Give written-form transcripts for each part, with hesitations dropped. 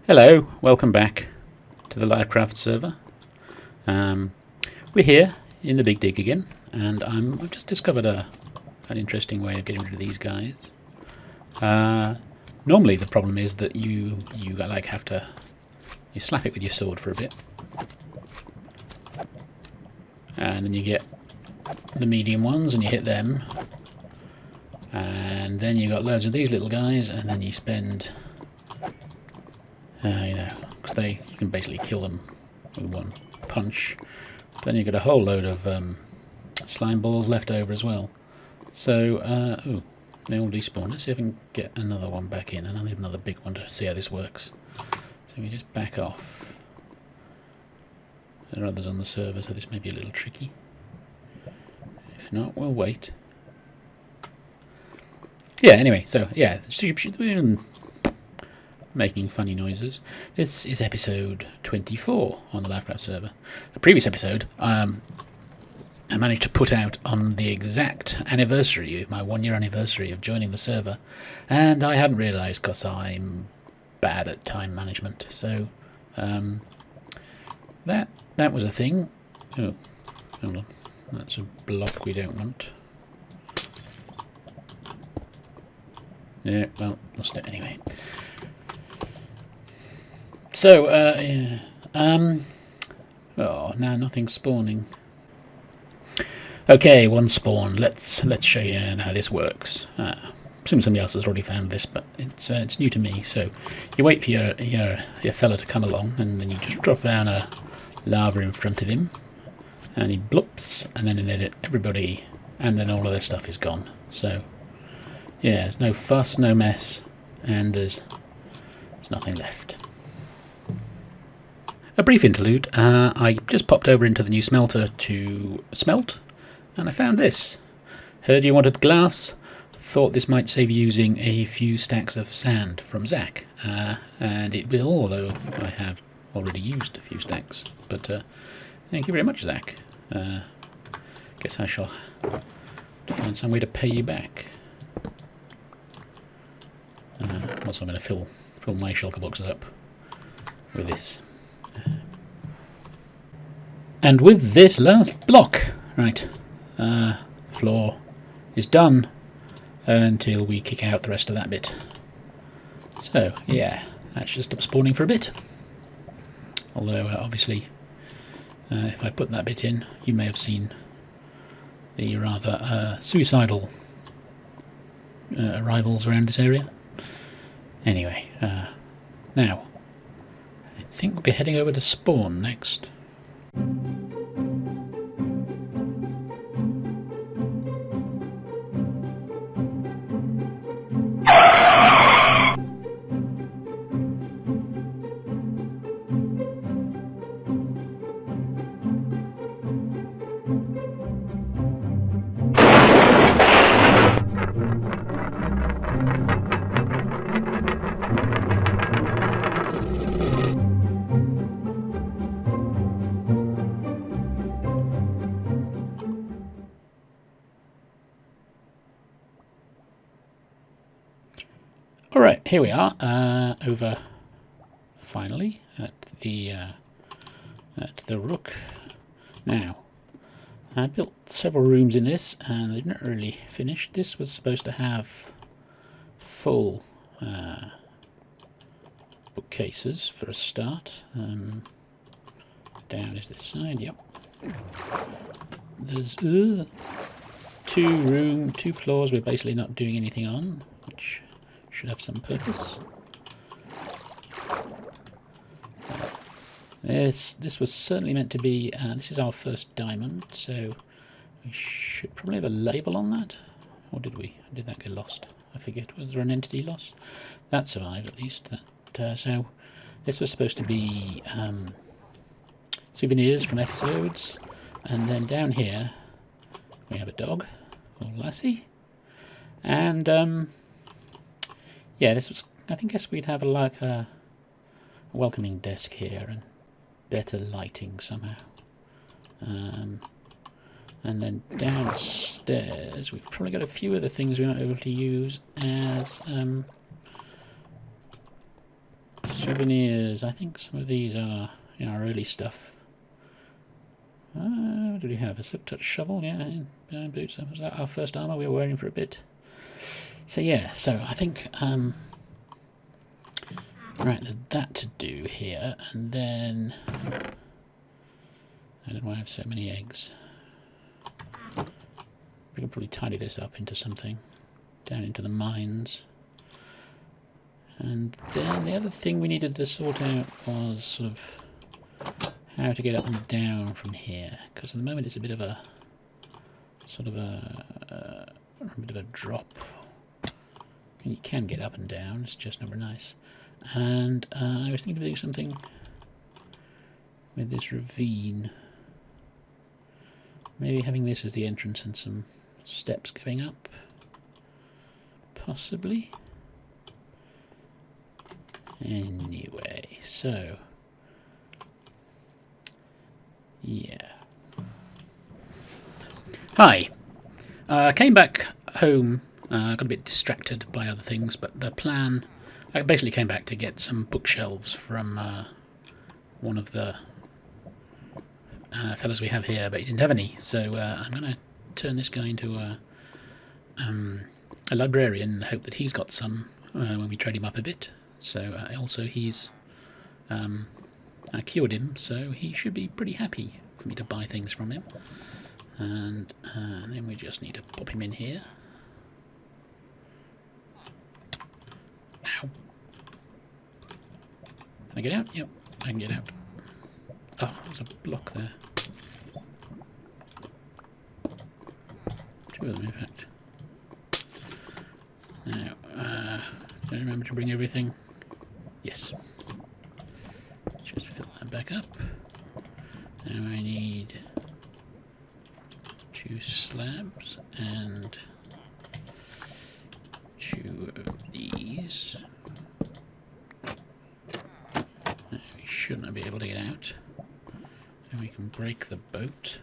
Hello, welcome back to the LyfCraft server. We're here in the Big Dig again, and I've just discovered an interesting way of getting rid of these guys. Normally the problem is that you slap it with your sword for a bit, and then you get the medium ones and you hit them, and then you got loads of these little guys, and then you spend because you can basically kill them with one punch. Then you get a whole load of slime balls left over as well. So, they all despawn. Let's see if I can get another one back in, and I'll need another big one to see how this works. So we just back off. There are others on the server, so this may be a little tricky. If not, we'll wait. Yeah, anyway, so, yeah, making funny noises. This is episode 24 on the LyfCraft server. The previous episode, I managed to put out on the exact anniversary, my 1 year anniversary of joining the server, and I hadn't realised because I'm bad at time management. So that was a thing. Oh, hold on, that's a block we don't want. Yeah, well, lost it anyway. So, oh, now nothing's spawning. Okay, one spawned. Let's show you how this works. Assume somebody else has already found this, but it's new to me. So, you wait for your fella to come along, and then you just drop down a lava in front of him, and he bloops, and then everybody, and then all of their stuff is gone. So, yeah, there's no fuss, no mess, and there's nothing left. A brief interlude. I just popped over into the new smelter to smelt, and I found this. Heard you wanted glass. Thought this might save you using a few stacks of sand from Zach. And it will, although I have already used a few stacks. But thank you very much, Zach. Guess I shall find some way to pay you back. Also, I'm going to fill my shulker boxes up with this. And with this last block, right, floor is done until we kick out the rest of that bit. So, yeah, that should stop spawning for a bit. Although, obviously, if I put that bit in, you may have seen the rather suicidal arrivals around this area. Anyway, now, I think we'll be heading over to spawn next. Alright, here we are, over, finally, at the Rook. Now, I built several rooms in this, and they're not really finished. This was supposed to have full bookcases for a start. Down is this side, yep. There's two floors we're basically not doing anything on, which should have some purpose. This was certainly meant to be, this is our first diamond, so we should probably have a label on that. Or did we? Did that get lost? I forget. Was there an entity lost? That survived at least. So this was supposed to be souvenirs from episodes, and then down here we have a dog called Lassie, and yeah, this was. I guess we'd have a welcoming desk here and better lighting somehow. And then downstairs, we've probably got a few other things we might be able to use as Souvenirs. I think some of these are our early stuff. What did we have? A silk touch shovel, yeah, boots. Was that our first armour we were wearing for a bit? So yeah, so I think right, there's that to do here, and then I don't know why I have so many eggs. We can probably tidy this up into something down into the mines. And then the other thing we needed to sort out was sort of how to get up and down from here, because at the moment it's a bit of a sort of a bit of a drop. You can get up and down, it's just not very nice. And I was thinking of doing something with this ravine. Maybe having this as the entrance and some steps going up. Possibly. Anyway, so yeah. Hi. Came back home. Got a bit distracted by other things, but the plan... I basically came back to get some bookshelves from one of the fellows we have here, but he didn't have any. So I'm going to turn this guy into a librarian in the hope that he's got some when we trade him up a bit. So also he's... I cured him, so he should be pretty happy for me to buy things from him. And then we just need to pop him in here. Ow. Can I get out? Yep, I can get out. Oh, there's a block there. Two of them, in fact. Now, do I remember to bring everything? Yes. Just fill that back up. Now I need 2 slabs and 2 of these. We shouldn't be able to get out. And we can break the boat.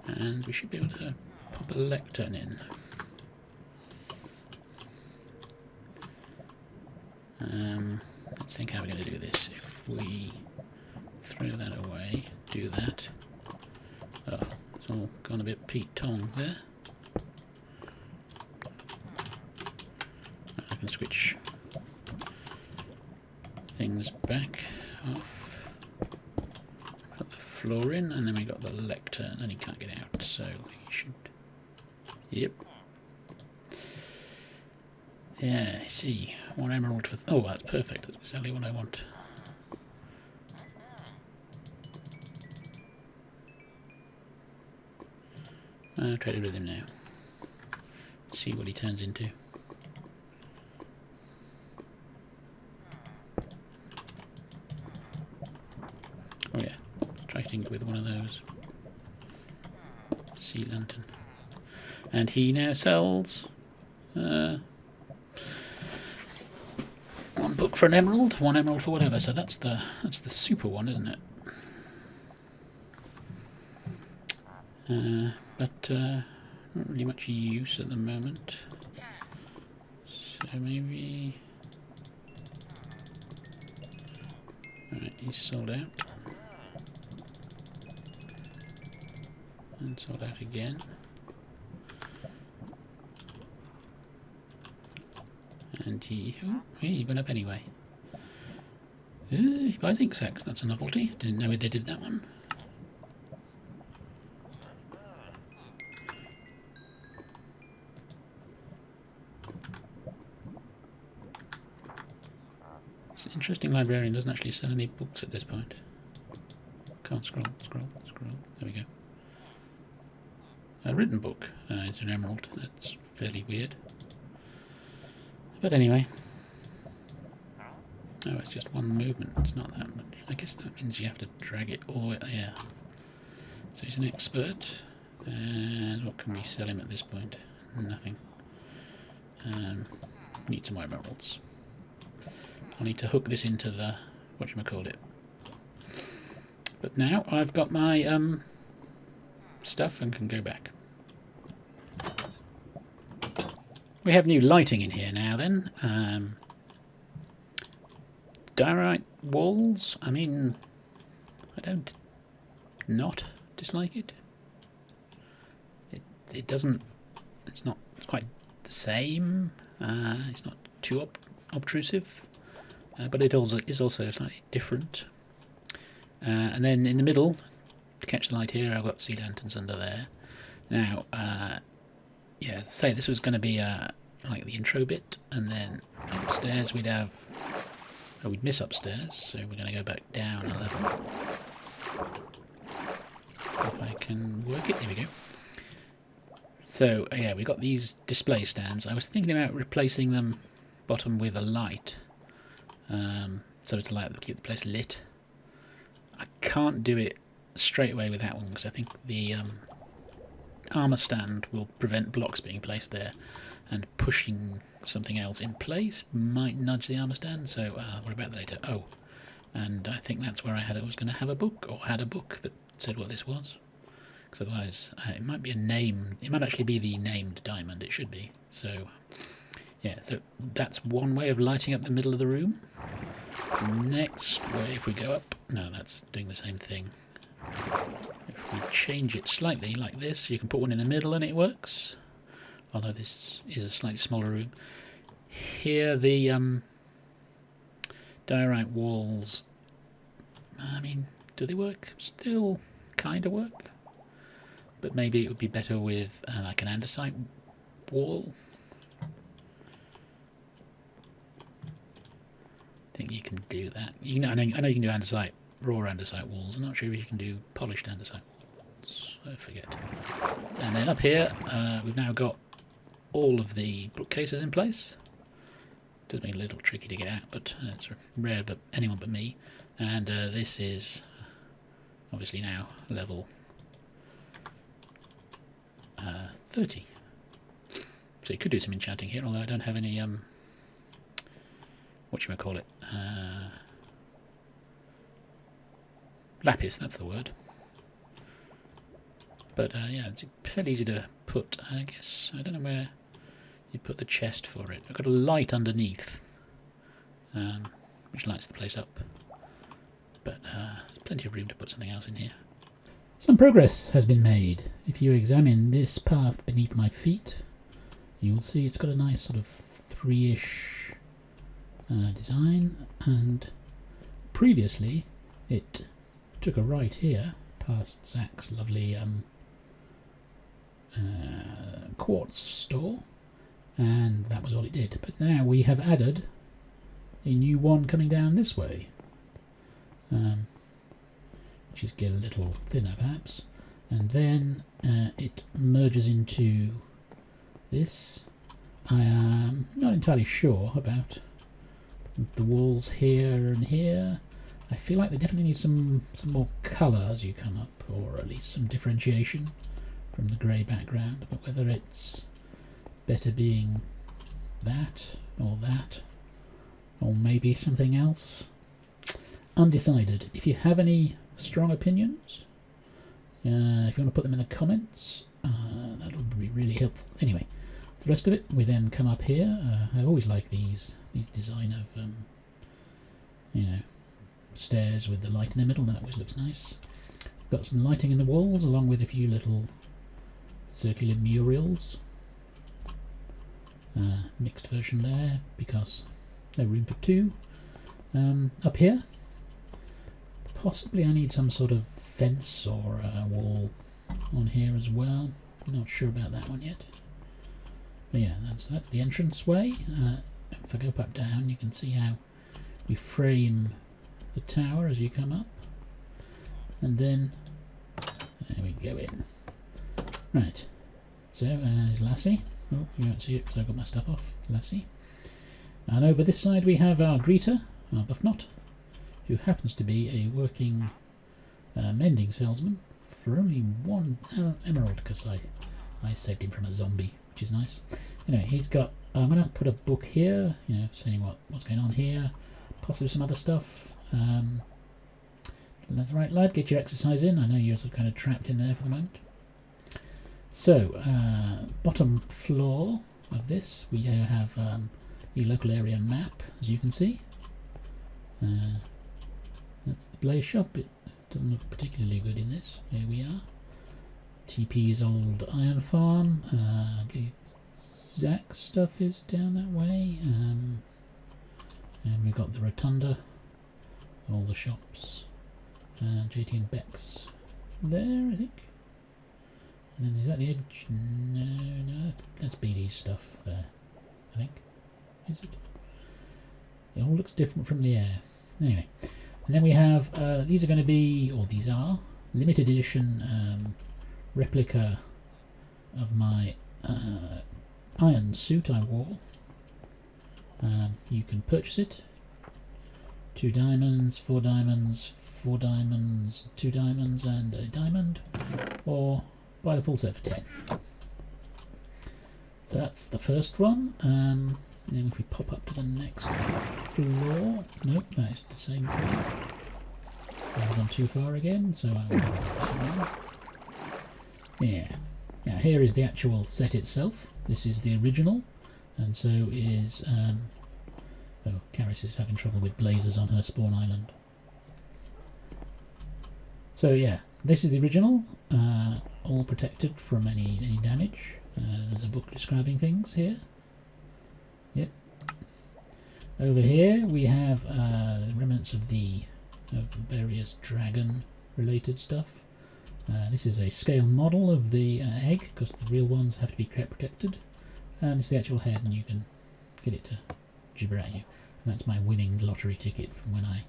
And we should be able to pop a lectern in. Let's think how we're going to do this. If we throw that away, do that. Oh, it's all gone a bit Pete Tong there. I can switch things back off. Put the floor in, and then we got the lectern, and he can't get out, so he should. Yep. Yeah, I see. 1 emerald for... oh, that's perfect. That's exactly what I want. I'll trade it with him now. See what he turns into. Oh yeah, trading it with one of those. Sea lantern. And he now sells... 1 book for an emerald, 1 emerald for whatever. So that's the super one, isn't it? But not really much use at the moment. So maybe. Alright, he's sold out. And sold out again. And he went up anyway. He buys ink sacks, that's a novelty. Didn't know they did that one. It's an interesting librarian, doesn't actually sell any books at this point. Can't scroll. There we go. A written book. It's an emerald. That's fairly weird. But anyway. Oh, it's just 1 movement. It's not that much. I guess that means you have to drag it all the way. Yeah. So he's an expert. And what can we sell him at this point? Nothing. Need some more emeralds. I'll need to hook this into the whatchamacallit. But now I've got my stuff and can go back. We have new lighting in here now then. Diorite walls, I mean, I don't not dislike it. It doesn't, it's quite the same. It's not too obtrusive, but it also is also slightly different. And then in the middle, to catch the light here, I've got sea lanterns under there. Now, yeah, say this was going to be like the intro bit, and then upstairs we'd have, we'd miss upstairs, so we're going to go back down a level. If I can work it, there we go. So yeah, we've got these display stands. I was thinking about replacing them bottom with a light, so it's like to keep the place lit. I can't do it straight away with that one because I think the armor stand will prevent blocks being placed there, and pushing something else in place might nudge the armor stand. So we're about that later. Oh, and I think that's where I was going to have a book, or had a book that said what this was. Because otherwise, it might be a name. It might actually be the named diamond. It should be. So yeah. So that's one way of lighting up the middle of the room. The next way, if we go up, no, that's doing the same thing. If we change it slightly like this, you can put one in the middle and it works. Although this is a slightly smaller room. Here the diorite walls, I mean, do they work? Still kind of work. But maybe it would be better with like an andesite wall. I think you can do that. You know, I know you can do andesite, raw andesite walls. I'm not sure if you can do polished andesite walls. I forget. And then up here, we've now got all of the bookcases in place. Does make it a little tricky to get out, but it's rare, but anyone but me. And this is obviously now level 30. So you could do some enchanting here, although I don't have any whatchamacallit, lapis, that's the word. But yeah, it's fairly easy to put, I guess. I don't know where you'd put the chest for it. I've got a light underneath, which lights the place up. But there's plenty of room to put something else in here. Some progress has been made. If you examine this path beneath my feet, you'll see it's got a nice sort of 3-ish design, and previously it took a right here past Zach's lovely quartz store, and that was all it did. But now we have added a new one coming down this way, which is get a little thinner perhaps, and then it merges into this. I am not entirely sure about the walls here and here. I feel like they definitely need some more colour as you come up, or at least some differentiation from the grey background, but whether it's better being that, or maybe something else, undecided. If you have any strong opinions, if you want to put them in the comments, that would be really helpful. Anyway, the rest of it, we then come up here. I always like these design of you know, stairs with the light in the middle. That always looks nice. We've got some lighting in the walls, along with a few little circular murals. Mixed version there because no room for two. Up here, possibly I need some sort of fence or wall on here as well. Not sure about that one yet. But yeah, that's the entrance way. If I go up down, you can see how we frame the tower as you come up, and then there we go in. Right, so there's Lassie. Oh, you won't see it because I've got my stuff off. Lassie. And over this side we have our greeter, Auzathoth, who happens to be a working mending salesman for only 1 emerald, because I saved him from a zombie, which is nice. Anyway, he's got, I'm going to put a book here, you know, saying what's going on here, possibly some other stuff. That's right, lad, get your exercise in. I know you're sort of kind of trapped in there for the moment. So, bottom floor, of this. We have the local area map, as you can see. That's the blaze shop. It doesn't look particularly good in this. Here we are. TP's old iron farm. I believe Zach's stuff is down that way. And we've got the rotunda, all the shops. JT and Beck's there, I think. And then is that the edge? No, that's BD's stuff there, I think. Is it? It all looks different from the air. Anyway, and then we have, these are going to be, or these are, limited edition replica of my iron suit I wore. You can purchase it. 2 diamonds, 4 diamonds, 4 diamonds, 2 diamonds and a diamond, or buy the full set for 10. So that's the first one. And then if we pop up to the next floor, nope, that is the same floor. I've gone too far again, so I will go that one. Yeah. Now here is the actual set itself. This is the original, and so is oh, Karis is having trouble with blazers on her spawn island. So yeah, this is the original, all protected from any damage. There's a book describing things here. Yep. Over here we have the remnants of various dragon-related stuff. This is a scale model of the egg, because the real ones have to be protected. And this is the actual head, and you can get it to gibber at you. And that's my winning lottery ticket from when I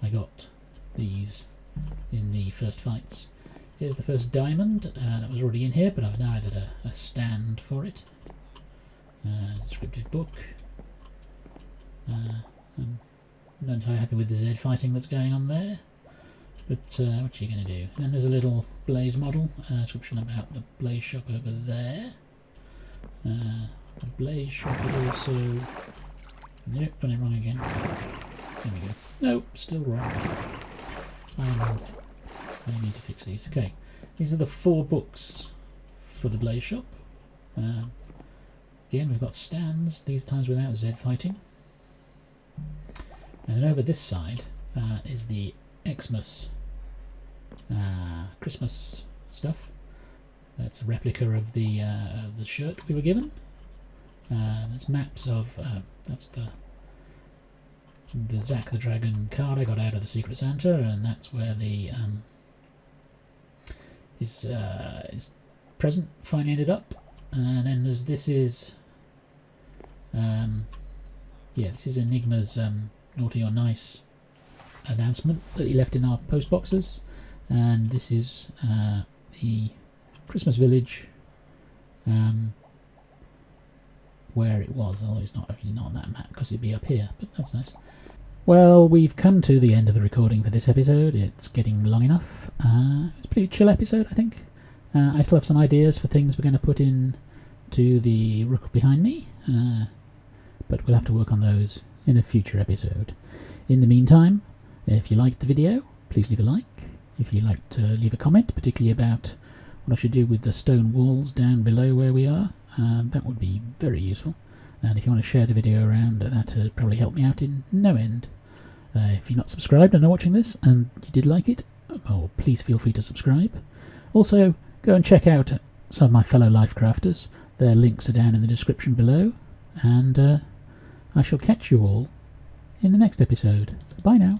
got these in the first fights. Here's the first diamond. That was already in here, but I've now added a stand for it. Descriptive book. I'm not entirely happy with the Z fighting that's going on there, but what are you going to do? And then there's a little blaze model, description about the blaze shop over there. The blaze shop is also... Nope, done it wrong again. There we go. Nope, still wrong. I need to fix these. Okay, these are the 4 books for the blaze shop. Again, we've got stands, these times without Z fighting. And then over this side is the Xmas Christmas stuff. That's a replica of the shirt we were given. There's maps of that's the Zack the Dragon card I got out of the Secret Santa, and that's where the his present finally ended up. And then there's this is Enigma's naughty or nice announcement that he left in our post boxes, and this is the Christmas village where it was, although it's not actually not on that map because it'd be up here, but that's nice. Well, we've come to the end of the recording for this episode. It's getting long enough. It's a pretty chill episode, I think. I still have some ideas for things we're going to put in to the rook behind me, but we'll have to work on those in a future episode. In the meantime, if you liked the video, please leave a like. If you'd like to leave a comment, particularly about what I should do with the stone walls down below where we are, that would be very useful. And if you want to share the video around, that would probably help me out in no end. If you're not subscribed and are watching this and you did like it, well, please feel free to subscribe. Also, go and check out some of my fellow LyfCrafters. Their links are down in the description below. And I shall catch you all in the next episode. So bye now.